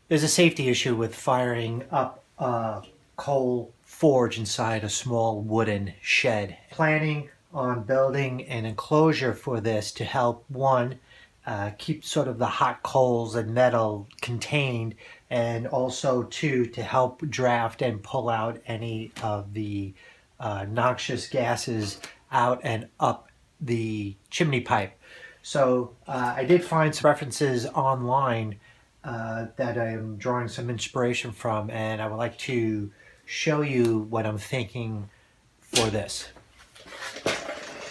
There's a safety issue with firing up a coal forge inside a small wooden shed. Planning on building an enclosure for this to help, one, keep sort of the hot coals and metal contained, and also two, to help draft and pull out any of the noxious gases out and up the chimney pipe. So I did find some references online that I'm drawing some inspiration from, and I would like to show you what I'm thinking for this.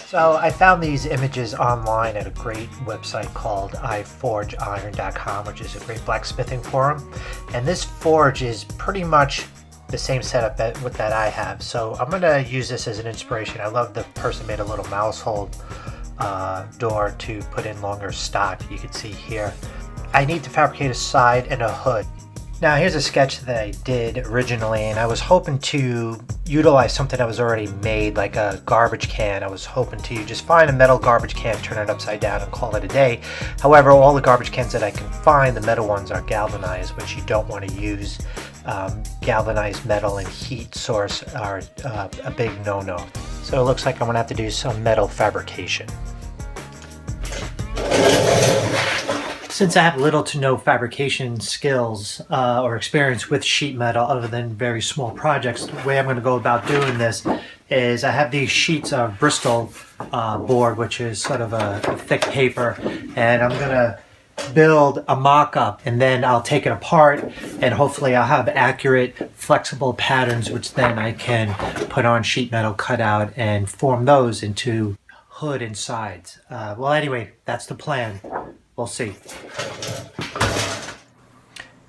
So I found these images online at a great website called iforgeiron.com, which is a great blacksmithing forum. And this forge is pretty much the same setup that I have. So I'm going to use this as an inspiration. I love the person made a little mouse hole door to put in longer stock. You can see here. I need to fabricate a side and a hood. Now here's a sketch that I did originally, and I was hoping to utilize something that was already made, like a garbage can. I was hoping to just find a metal garbage can, turn it upside down, and call it a day. However, all the garbage cans that I can find, the metal ones, are galvanized, which you don't want to use. Galvanized metal and heat source are a big no-no. So it looks like I'm going to have to do some metal fabrication. Since I have little to no fabrication skills or experience with sheet metal other than very small projects, the way I'm going to go about doing this is I have these sheets of Bristol board, which is sort of a thick paper, and I'm going to build a mock-up, and then I'll take it apart, and hopefully I'll have accurate, flexible patterns, which then I can put on sheet metal, cut out, and form those into hood and sides. Well, anyway, that's the plan. We'll see.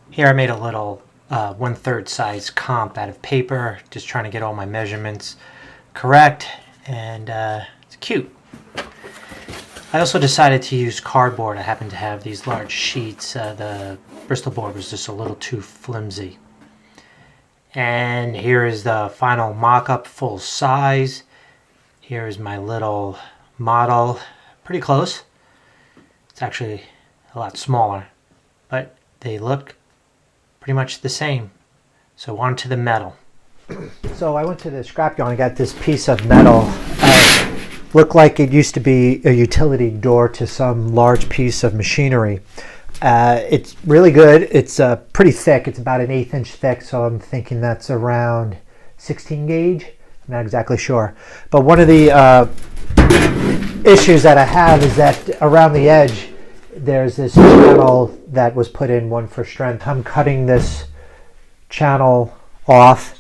Here I made a little 1/3 size comp out of paper, just trying to get all my measurements correct, and it's cute. I also decided to use cardboard. I happen to have these large sheets. The Bristol board was just a little too flimsy. And here is the final mock-up, full size. Here is my little model, pretty close. It's actually a lot smaller, but they look pretty much the same. So on to the metal. So I went to the scrapyard and got this piece of metal. Looked like it used to be a utility door to some large piece of machinery. It's really good. It's pretty thick. It's about an 1/8 inch thick, so I'm thinking that's around 16 gauge. I'm not exactly sure. But one of the issues that I have is that around the edge there's this channel that was put in, one for strength. I'm cutting this channel off,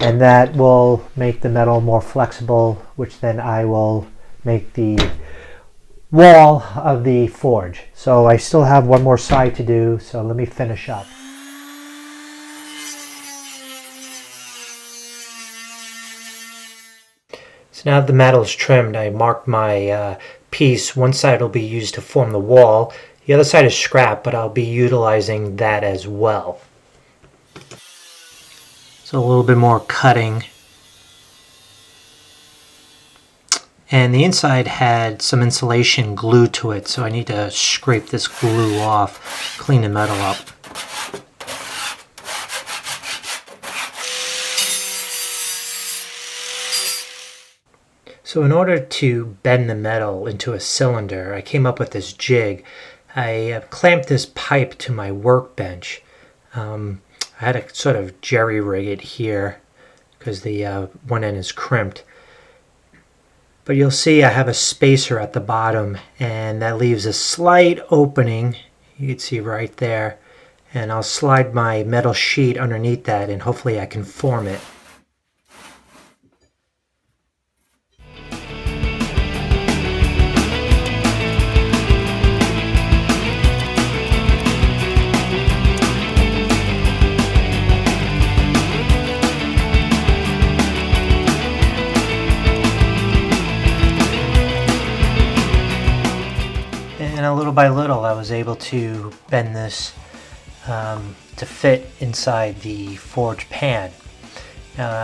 and that will make the metal more flexible, which then I will make the wall of the forge. So I still have one more side to do, so let me finish up. So now the metal is trimmed, I marked my piece. One side will be used to form the wall. The other side is scrap, but I'll be utilizing that as well. So a little bit more cutting. And the inside had some insulation glued to it, so I need to scrape this glue off, clean the metal up. So in order to bend the metal into a cylinder, I came up with this jig. I clamped this pipe to my workbench. I had to sort of jerry-rig it here because the one end is crimped. But you'll see I have a spacer at the bottom, and that leaves a slight opening. You can see right there. And I'll slide my metal sheet underneath that, and hopefully I can form it. And little by little I was able to bend this to fit inside the forge pan.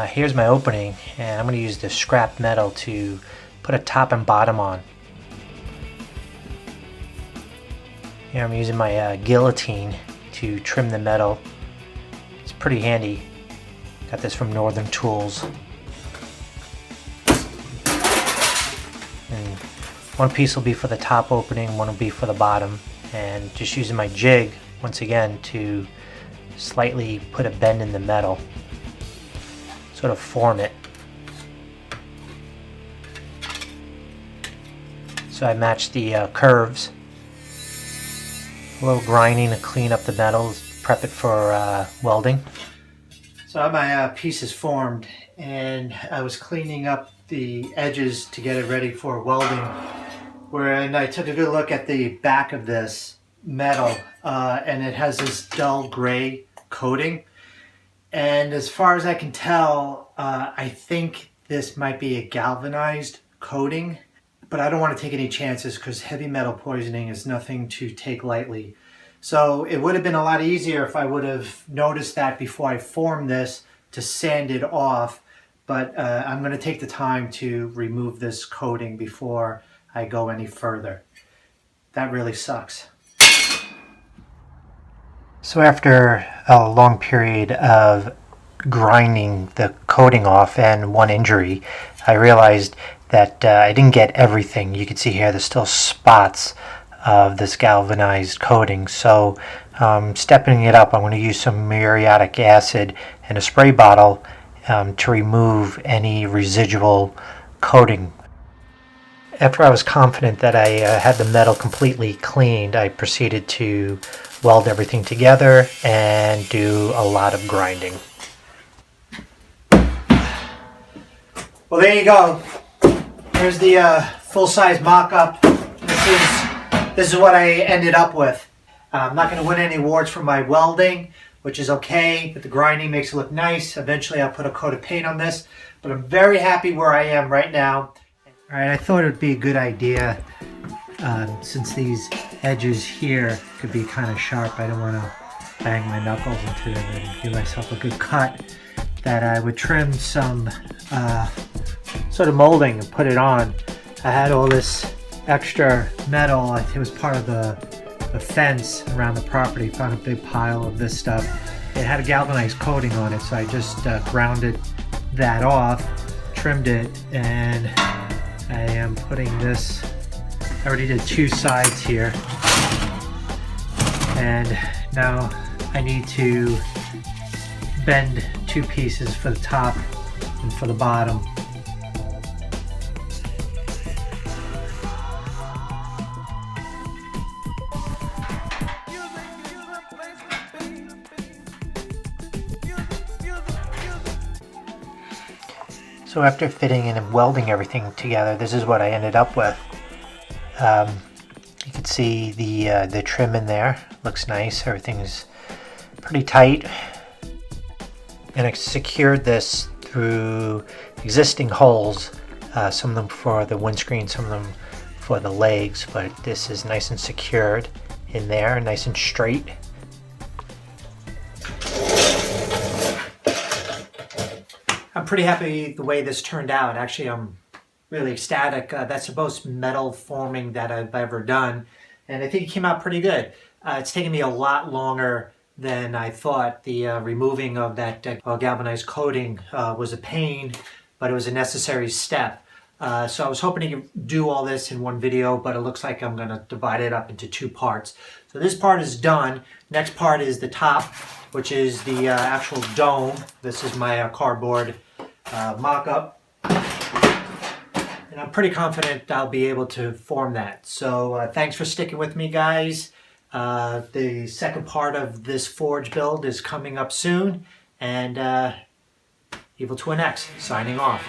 Here's my opening, and I'm going to use the scrap metal to put a top and bottom on. Here I'm using my guillotine to trim the metal. It's pretty handy. Got this from Northern Tools. And one piece will be for the top opening, one will be for the bottom. And just using my jig, once again, to slightly put a bend in the metal. Sort of form it. So I match the curves. A little grinding to clean up the metals, prep it for welding. So I have my piece is formed, and I was cleaning up the edges to get it ready for welding. And I took a good look at the back of this metal, and it has this dull gray coating. And as far as I can tell, I think this might be a galvanized coating, but I don't want to take any chances because heavy metal poisoning is nothing to take lightly. So it would have been a lot easier if I would have noticed that before I formed this to sand it off, but I'm going to take the time to remove this coating before I go any further. That really sucks. So after a long period of grinding the coating off and one injury, I realized that I didn't get everything. You can see here there's still spots of this galvanized coating. So stepping it up, I'm going to use some muriatic acid and a spray bottle to remove any residual coating. After I was confident that I had the metal completely cleaned, I proceeded to weld everything together and do a lot of grinding. Well, there you go. Here's the full-size mock-up. This is what I ended up with. I'm not going to win any awards for my welding, which is okay, but the grinding makes it look nice. Eventually I'll put a coat of paint on this, but I'm very happy where I am right now. Alright, I thought it would be a good idea, since these edges here could be kind of sharp, I don't want to bang my knuckles into them and give myself a good cut, that I would trim some sort of molding and put it on. I had all this extra metal, I think it was part of the fence around the property, found a big pile of this stuff. It had a galvanized coating on it, so I just grounded that off, trimmed it, and I am putting this, I already did two sides here, and now I need to bend two pieces for the top and for the bottom. So after fitting and welding everything together, this is what I ended up with. You can see the trim in there. Looks nice. Everything's pretty tight. And I secured this through existing holes. Some of them for the windscreen, some of them for the legs. But this is nice and secured in there, nice and straight. I'm pretty happy the way this turned out. Actually, I'm really ecstatic. That's the most metal forming that I've ever done, and I think it came out pretty good. It's taken me a lot longer than I thought. The removing of that galvanized coating was a pain, but it was a necessary step. So I was hoping to do all this in one video, but it looks like I'm going to divide it up into two parts. So this part is done. Next part is the top, which is the actual dome. This is my cardboard mock-up. And I'm pretty confident I'll be able to form that. So thanks for sticking with me, guys. The second part of this forge build is coming up soon. And Evil Twin X signing off.